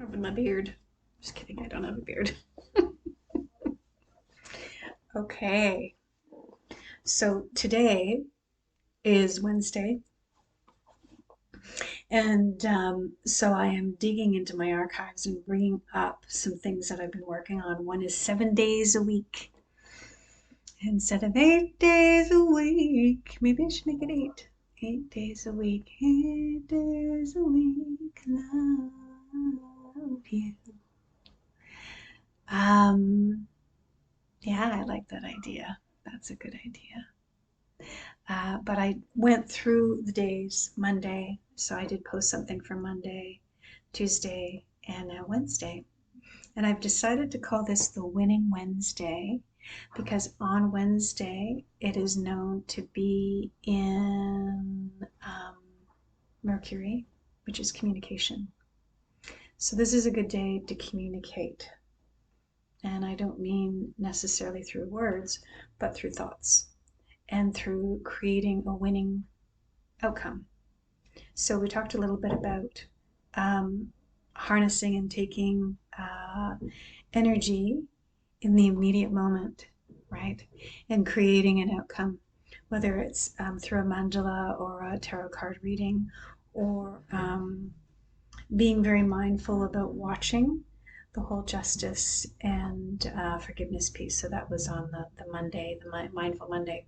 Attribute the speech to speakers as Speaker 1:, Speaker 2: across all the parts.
Speaker 1: Rubbing my beard. Just kidding, I don't have a beard. Okay, so today is Wednesday, and so I am digging into my archives and bringing up some things that I've been working on. One is 7 days a week instead of 8 days a week. Maybe I should make it eight. 8 days a week, 8 days a week, love you. Um, yeah, I like that idea. That's a good idea. But I went through the days Monday, so I did post something for Monday, Tuesday, and Wednesday. And I've decided to call this the Winning Wednesday because on Wednesday it is known to be in Mercury, which is communication. So this is a good day to communicate. And I don't mean necessarily through words, but through thoughts and through creating a winning outcome. So we talked a little bit about harnessing and taking energy in the immediate moment, right? And creating an outcome, whether it's through a mandala or a tarot card reading, or being very mindful about watching the whole justice and forgiveness piece. So that was on the Monday, the Mindful Monday.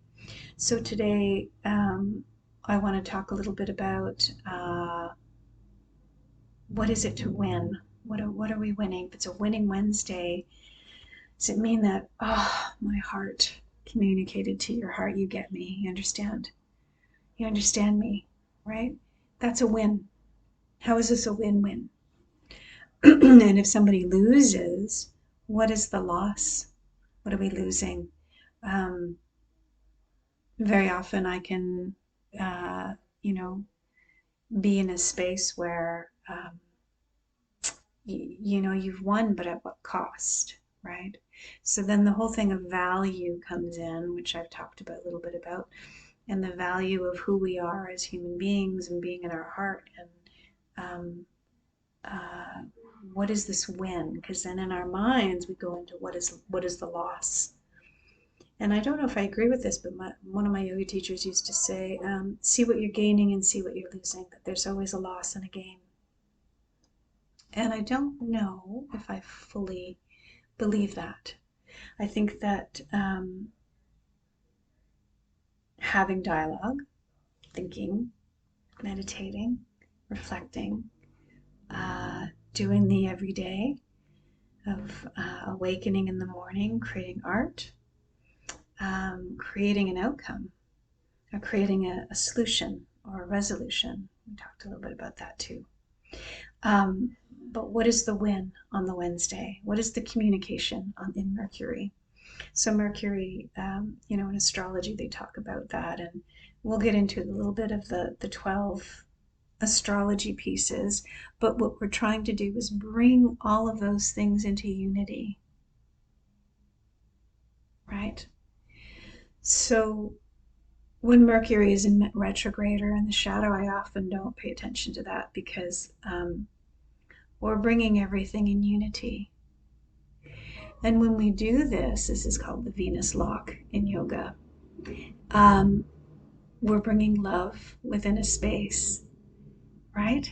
Speaker 1: So today, I want to talk a little bit about what is it to win? What are we winning? If it's a winning Wednesday, does it mean that, oh, my heart communicated to your heart? You get me. You understand? You understand me, right? That's a win. How is this a win-win? And if somebody loses, what is the loss? What are we losing? Um, Very often I can, uh, you know, be in a space where you've won, but at what cost, right? So then the whole thing of value comes in, which I've talked about a little bit about, and the value of who we are as human beings and being in our heart, and um, uh, what is this win? Because then in our minds we go into what is the loss. And I don't know if I agree with this, but one of my yoga teachers used to say, see what you're gaining and see what you're losing, that there's always a loss and a gain. And I don't know if I fully believe that. I think that having dialogue, thinking, meditating, reflecting, doing the everyday of awakening in the morning, creating art, creating an outcome, or creating a solution or a resolution. We talked a little bit about that too. But what is the win on the Wednesday? What is the communication in Mercury? So Mercury, in astrology, they talk about that, and we'll get into a little bit of the 12 astrology pieces. But what we're trying to do is bring all of those things into unity, right? So when Mercury is in retrograde or in the shadow, I often don't pay attention to that because we're bringing everything in unity. And when we do this is called the Venus lock in yoga. We're bringing love within a space, right?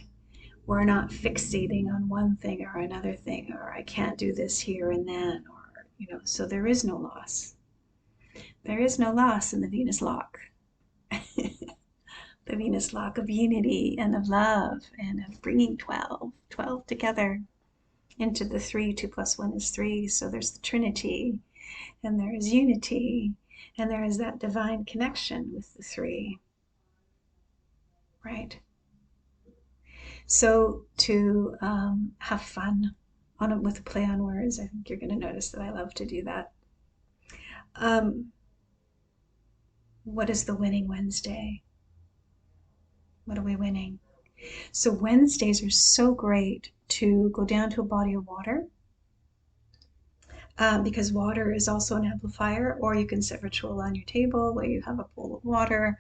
Speaker 1: We're not fixating on one thing or another thing, or I can't do this here and then, or, so there is no loss. There is no loss in the Venus lock. The Venus lock of unity and of love and of bringing 12 together into the three. 2 plus 1 is 3. So there's the Trinity, and there is unity, and there is that divine connection with the three, right? So to have fun with a play on words, I think you're going to notice that I love to do that. What is the winning Wednesday? What are we winning? So Wednesdays are so great to go down to a body of water, because water is also an amplifier, or you can set ritual on your table where you have a bowl of water,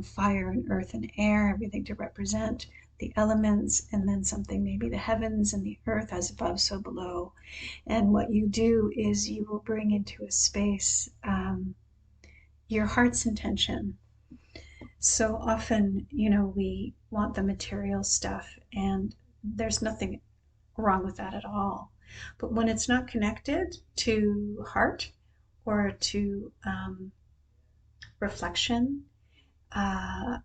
Speaker 1: fire and earth and air, everything to represent the elements, and then something, maybe the heavens and the earth, as above, so below. And what you do is you will bring into a space your heart's intention. So often, we want the material stuff, and there's nothing wrong with that at all. But when it's not connected to heart or to reflection, uh,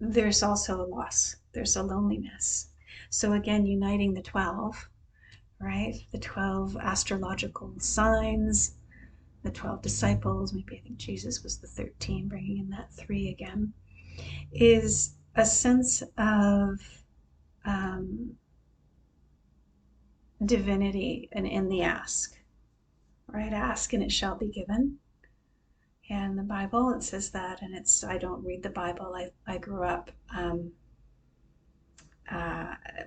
Speaker 1: there's also a loss, there's a loneliness. So, again, uniting the 12, right? The 12 astrological signs, the 12 disciples, maybe I think Jesus was the 13, bringing in that 3 again, is a sense of um, divinity and in the ask, right? Ask and it shall be given. And the Bible, it says that, and I don't read the Bible. I grew up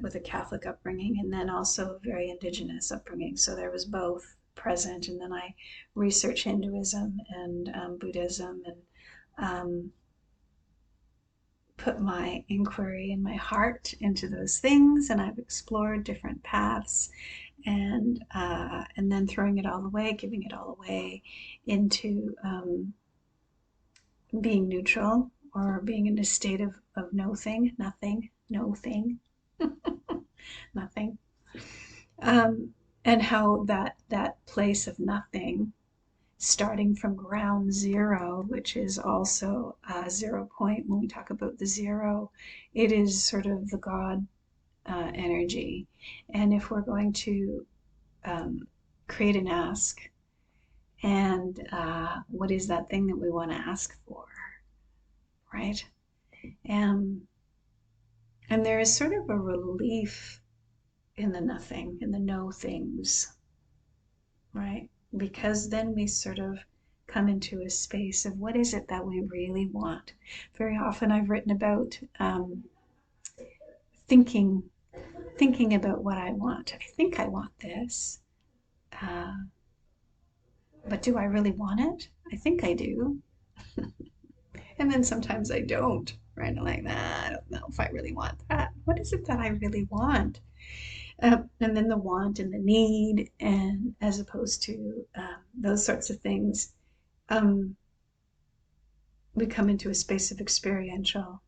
Speaker 1: with a Catholic upbringing and then also a very indigenous upbringing. So there was both present. And then I researched Hinduism and Buddhism, and put my inquiry and my heart into those things. And I've explored different paths, and then throwing it all away, giving it all away into being neutral, or being in a state of no thing, nothing, no thing, nothing. And how that place of nothing, starting from ground zero, which is also a 0 point. When we talk about the zero, it is sort of the God energy. And if we're going to create an ask, and what is that thing that we want to ask for, right? And there is sort of a relief in the nothing, in the no things, right? Because then we sort of come into a space of what is it that we really want. Very often I've written about thinking about what I want. I think I want this, but do I really want it? I think I do. And then sometimes I don't, right? I'm like, I don't know if I really want that. What is it that I really want? And then the want and the need, and as opposed to those sorts of things, we come into a space of experiential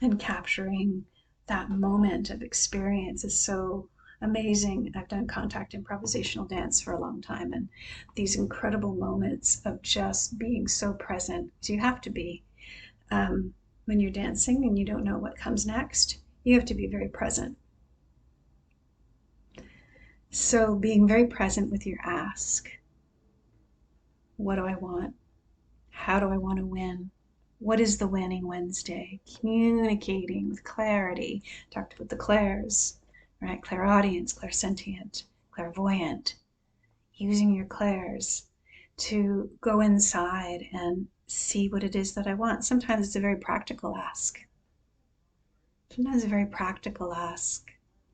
Speaker 1: and capturing that moment of experience is so amazing. I've done contact improvisational dance for a long time, and these incredible moments of just being so present. So you have to be, when you're dancing and you don't know what comes next, you have to be very present. So being very present with your ask. What do I want? How do I want to win? What is the winning Wednesday? Communicating with clarity. Talked about the clairs, right? Clairaudience, clairsentient, clairvoyant. Using your clairs to go inside and see what it is that I want. Sometimes it's a very practical ask. Sometimes a very practical ask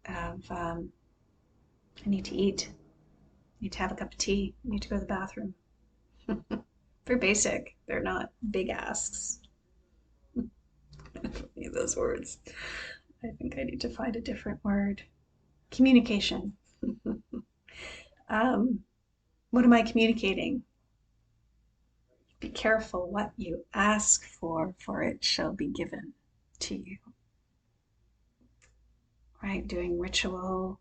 Speaker 1: of, I need to eat. I need to have a cup of tea. I need to go to the bathroom. Very basic. They're not big asks. Any of those words. I think I need to find a different word. Communication. What am I communicating? Be careful what you ask for it shall be given to you. Right? Doing ritual,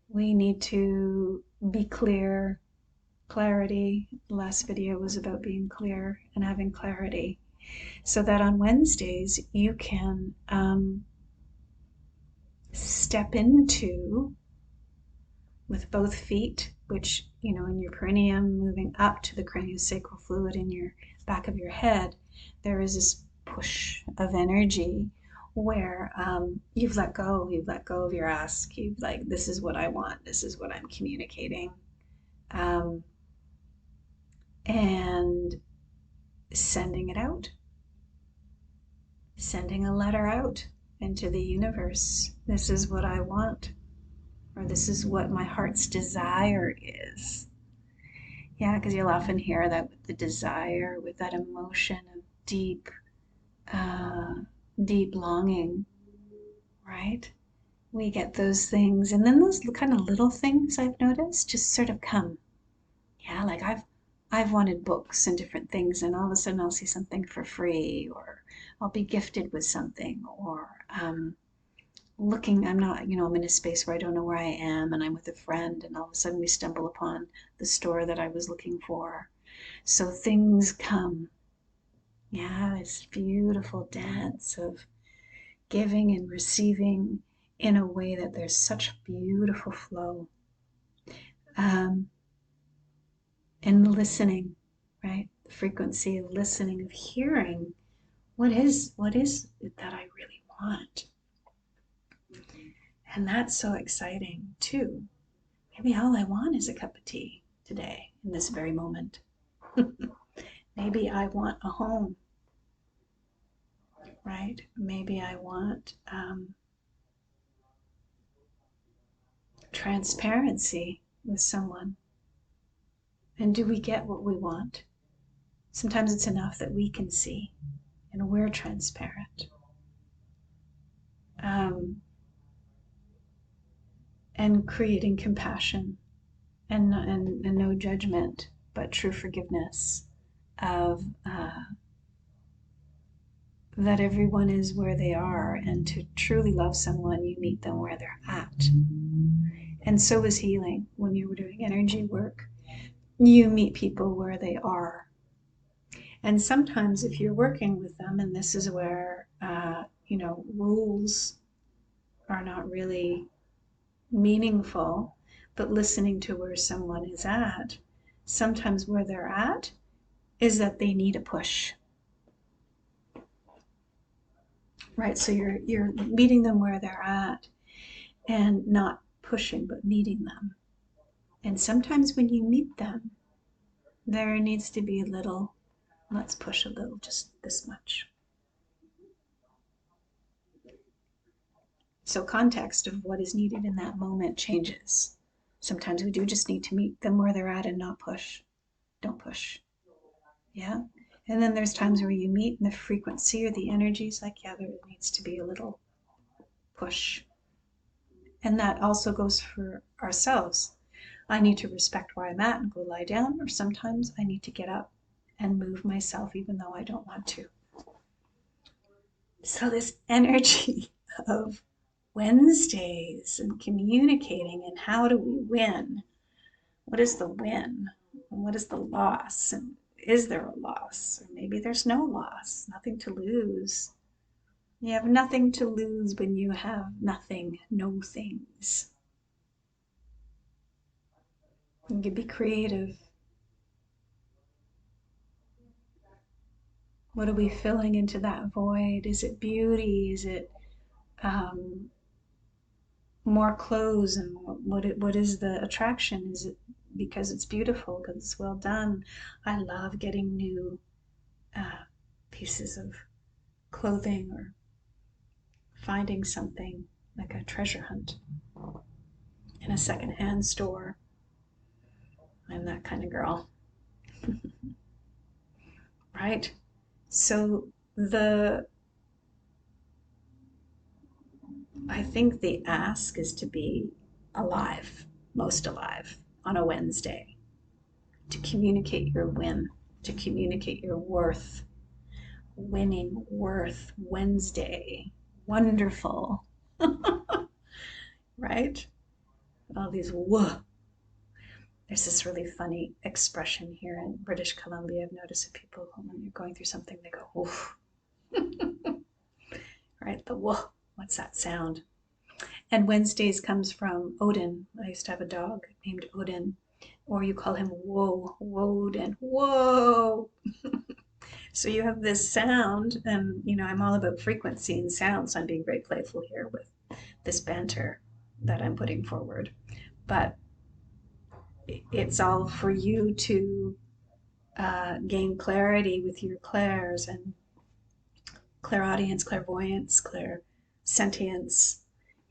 Speaker 1: we need to be clear. Clarity. The last video was about being clear and having clarity, so that on Wednesdays you can step into, with both feet, which, in your perineum, moving up to the craniosacral fluid in your back of your head, there is this push of energy where you've let go of your ask. You've like, this is what I want, this is what I'm communicating. And sending it out, sending a letter out into the universe. This is what I want. or this is what my heart's desire is. Yeah, because you'll often hear that with the desire, with that emotion of uh, deep longing, right? We get those things, and then those kind of little things I've noticed just sort of come. Yeah, like I've wanted books and different things, and all of a sudden I'll see something for free, or I'll be gifted with something, or looking. I'm not, I'm in a space where I don't know where I am, and I'm with a friend, and all of a sudden we stumble upon the store that I was looking for. So things come. Yeah, it's beautiful dance of giving and receiving in a way that there's such beautiful flow. Um, and listening, right? The frequency of listening, of hearing what is it that I really want. And that's so exciting too. Maybe all I want is a cup of tea today, in this very moment. Maybe I want a home, right? Maybe I want transparency with someone. And do we get what we want? Sometimes it's enough that we can see and we're transparent. Um, and creating compassion and no judgment, but true forgiveness of that everyone is where they are, and to truly love someone, you meet them where they're at. And so is healing. When you were doing energy work, you meet people where they are. And sometimes, if you're working with them, and this is where rules are not really meaningful, but listening to where someone is at, sometimes where they're at is that they need a push, right? So you're meeting them where they're at and not pushing, but meeting them. And sometimes when you meet them, there needs to be a little, let's push a little, just this much. So context of what is needed in that moment changes. Sometimes we do just need to meet them where they're at and not push. Don't push. Yeah. And then there's times where you meet and the frequency or the energy is like, yeah, there needs to be a little push. And that also goes for ourselves. I need to respect where I'm at and go lie down, or sometimes I need to get up and move myself even though I don't want to. So, this energy of Wednesdays and communicating and how do we win? What is the win? And what is the loss? And is there a loss? Or maybe there's no loss, nothing to lose. You have nothing to lose when you have nothing, no things. You can be creative. What are we filling into that void? Is it beauty? Is it um, more clothes? And what is the attraction? Is it because it's beautiful, because it's well done? I love getting new uh, pieces of clothing or finding something like a treasure hunt in a secondhand store. I'm that kind of girl, right? So the I think the ask is to be alive, most alive on a Wednesday, to communicate your win, to communicate your worth. Winning, worth, Wednesday, wonderful, right? All these whoa. There's this really funny expression here in British Columbia. I've noticed that people, when you're going through something, they go, woof, right? The whoa, what's that sound? And Wednesdays comes from Odin. I used to have a dog named Odin, or you call him Whoa, Woden, whoa. So you have this sound, and I'm all about frequency and sound, so I'm being very playful here with this banter that I'm putting forward. But it's all for you to gain clarity with your clairs and clairaudience, clairvoyance, clairsentience,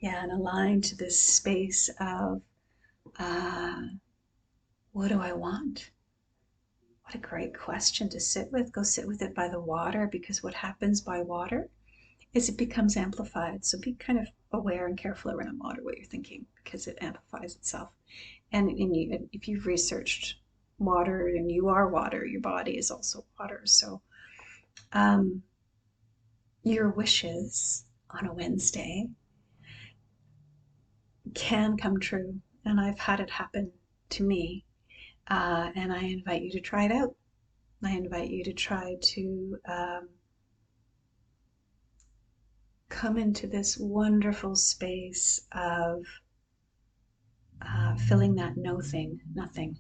Speaker 1: Yeah, and align to this space of uh, what do I want? What a great question to sit with. Go sit with it by the water, because what happens by water is it becomes amplified. So be kind of aware and careful around water, what you're thinking, because it amplifies itself. And if you've researched water and you are water, your body is also water. So um, your wishes on a Wednesday can come true. And I've had it happen to me. And I invite you to try it out. I invite you to try to come into this wonderful space of filling that no thing, nothing.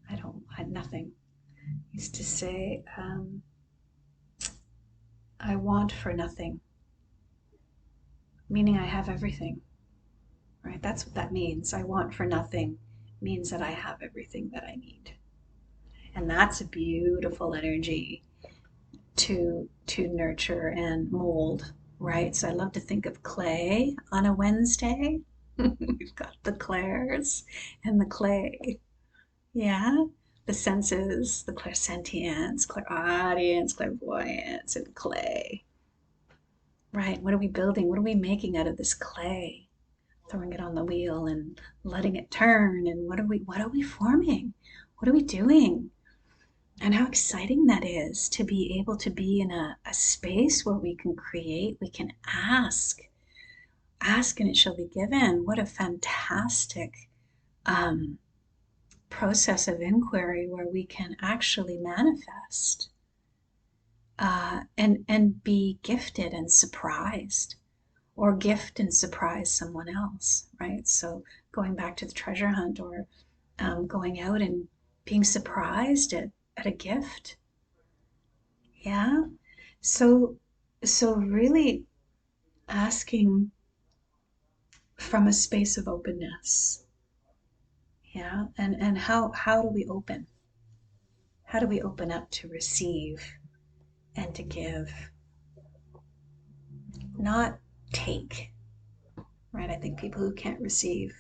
Speaker 1: I nothing. Is to say, I want for nothing, meaning I have everything, right? That's what that means. I want for nothing means that I have everything that I need. And that's a beautiful energy to nurture and mold, right? So I love to think of clay on a Wednesday. We've got the clairs and the clay. Yeah. The senses, the clairsentience, clairaudience, clairvoyance, and clay. Right. What are we building? What are we making out of this clay? Throwing it on the wheel and letting it turn. And what are we forming? What are we doing? And how exciting that is to be able to be in a space where we can create, we can ask. Ask and it shall be given. What a fantastic um, process of inquiry where we can actually manifest and be gifted and surprised, or gift and surprise someone else, right? So going back to the treasure hunt, or going out and being surprised at a gift. Yeah. So so really asking from a space of openness. Yeah. And how do we open? How do we open up to receive and to give? Not take, right? I think people who can't receive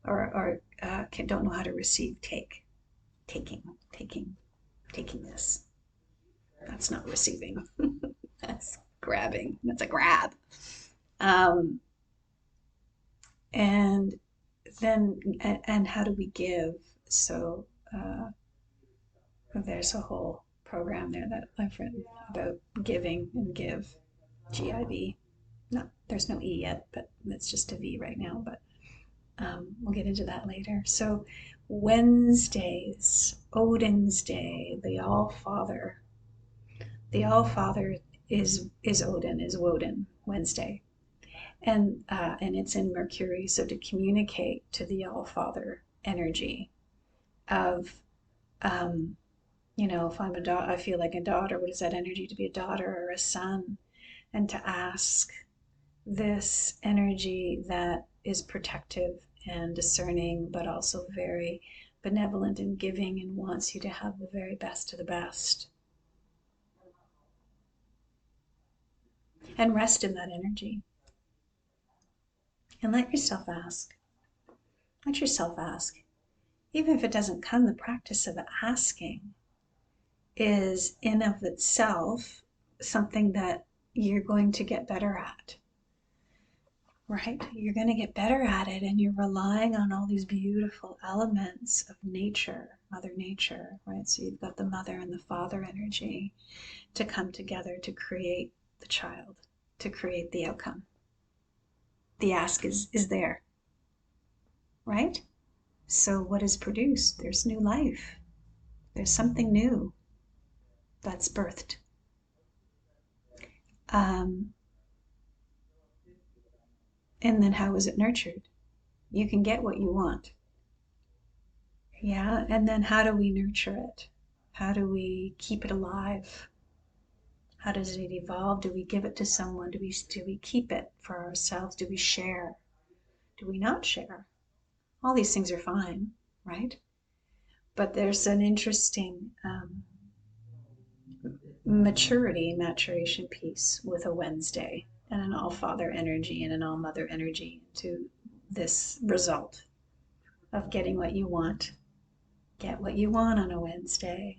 Speaker 1: don't know how to receive taking, taking, taking this. That's not receiving. That's grabbing. That's a grab. Um, and and how do we give? So there's a whole program there that I've written about giving and give. GIV. No, there's no E yet, but it's just a V right now. But we'll get into that later. So Wednesdays, Odin's Day, the All Father. The All Father is Odin, is Woden, Wednesday, and it's in Mercury. So to communicate to the All Father energy of, um, if I'm a daughter, I feel like a daughter. What is that energy to be a daughter or a son? And to ask this energy that is protective and discerning, but also very benevolent and giving, and wants you to have the very best of the best. And rest in that energy. And let yourself ask. Let yourself ask. Even if it doesn't come, the practice of asking is in of itself something that you're going to get better at. Right? You're going to get better at it, and you're relying on all these beautiful elements of nature, Mother Nature, right? So you've got the mother and the father energy to come together to create the child, to create the outcome. The ask is there, right? So what is produced? There's new life. There's something new that's birthed. Um, and then how is it nurtured? You can get what you want. Yeah, and then how do we nurture it? How do we keep it alive? How does it evolve? Do we give it to someone? Do we keep it for ourselves? Do we share? Do we not share? All these things are fine, right? But there's an interesting maturation piece with a Wednesday. and an all father energy and an all mother energy to this result of getting what you want. Get what you want on a Wednesday.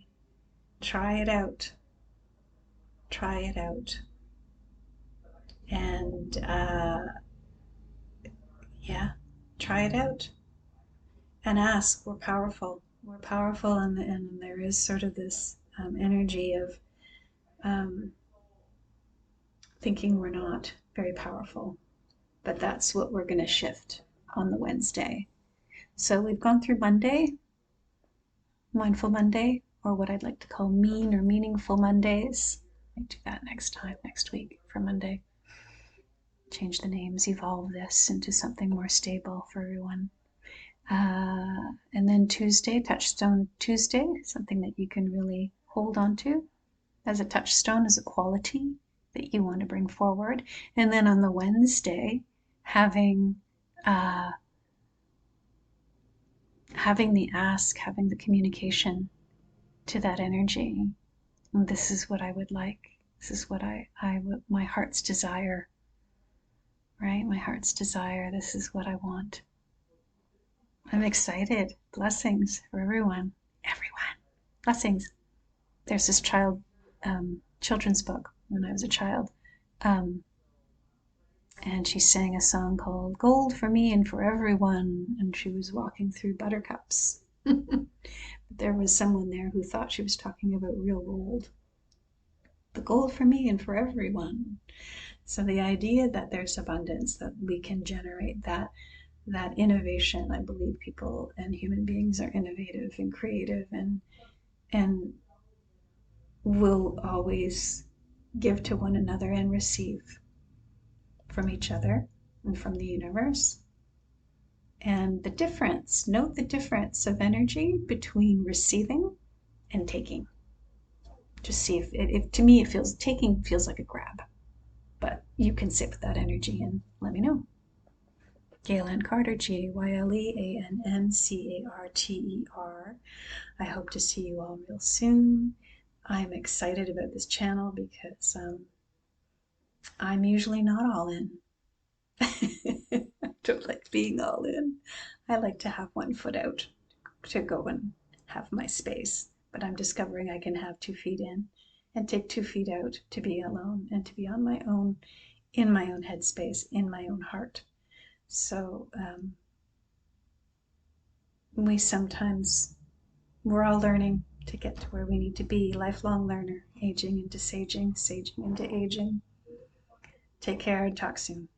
Speaker 1: Try it out. Try it out. And yeah, try it out. And ask. We're powerful. We're powerful, and there is sort of this energy of um, thinking we're not very powerful. But that's what we're going to shift on the Wednesday. So we've gone through Monday, Mindful Monday, or what I'd like to call mean or meaningful Mondays. I might do that next week for Monday. Change the names, evolve this into something more stable for everyone. And then Tuesday, Touchstone Tuesday, something that you can really hold on to as a touchstone, as a quality that you want to bring forward. And then on the Wednesday, having the ask, having the communication to that energy. And this is what I would like. This is what my heart's desire, right? My heart's desire. This is what I want. I'm excited. Blessings for everyone. Everyone. Blessings. There's this children's book when I was a child. And she sang a song called Gold for Me and for Everyone. And she was walking through buttercups. There was someone there who thought she was talking about real gold. The gold for me and for everyone. So the idea that there's abundance, that we can generate that innovation. I believe people and human beings are innovative and creative and will always give to one another and receive from each other and from the universe. And note the difference of energy between receiving and taking. Just see if to me taking feels like a grab, but you can sit with that energy and let me know. Gaylen Carter, GaylenCarter. I hope to see you all real soon. I'm excited about this channel because I'm usually not all in. I don't like being all in. I like to have one foot out to go and have my space. But I'm discovering I can have 2 feet in and take 2 feet out to be alone and to be on my own, in my own headspace, in my own heart. So we're all learning to get to where we need to be. Lifelong learner, aging into saging, saging into aging. Take care and talk soon.